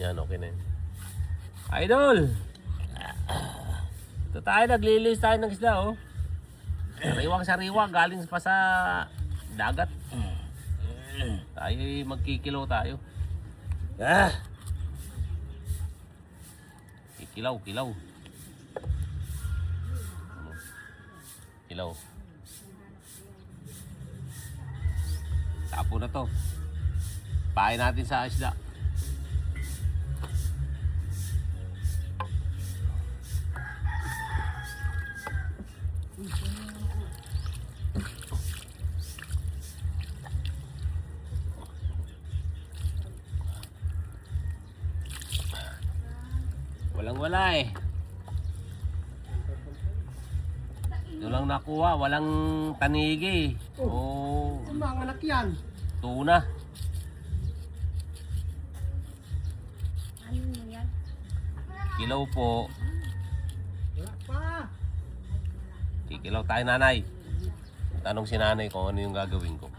Yan, okay na yun. Idol! Ito tayo, naglilis tayo ng isda, oh. Sariwang-sariwang, galing pa sa dagat. Tayo magkikilo tayo. Kilaw. Kilaw. Tapo na to. Pain natin sa isda. Walang-wala eh. Ito lang nakuha, walang tanigi. Oh, Mga anak yan. tuna. Ano yan? Kilaw po. Wala pa. Kikilaw tayo, nanay. Tanong si nanay kung ano yung gagawin ko.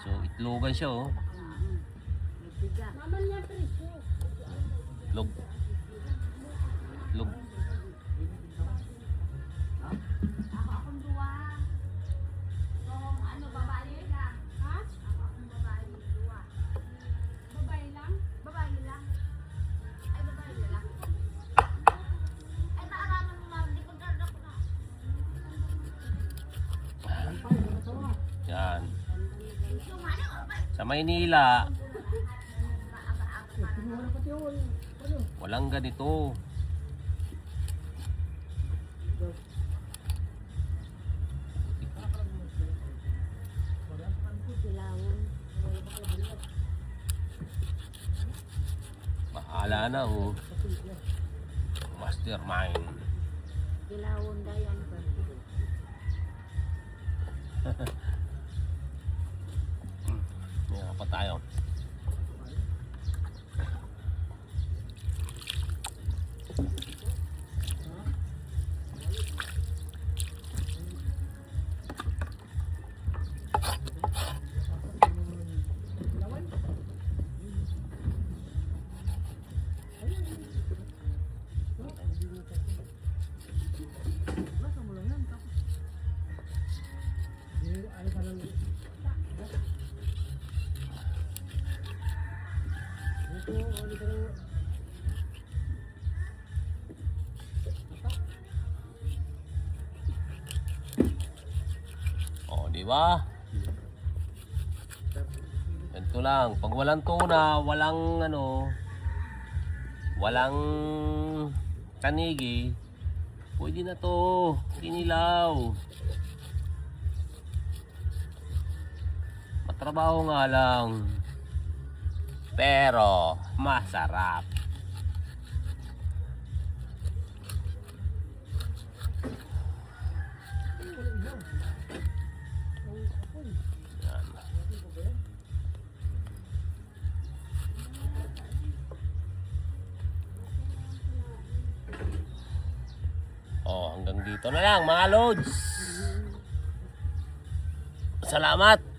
So, itlogan siya, oh. Maman niya preso. Itlog. Itlog. Akong duwa. Kung ano, babae ka? Ha? Akong babae, duwa. Babae lang? Babae lang. Ay, babae lang. Ay, maaraman mo, ma'am. Di ko ganda ko na. Yan. Sa Maynila, walang ganito. Bahala na, oh. Mastermind. Kilawon dayan ba? Yan pa tayo. Oh, di ba? Ganito lang. Pag walang tuna, walang walang tanigi, pwede na to. Kinilaw. Matrabaho nga lang. Pero masarap. Yan. Oh, hanggang dito na lang mga lods. Salamat.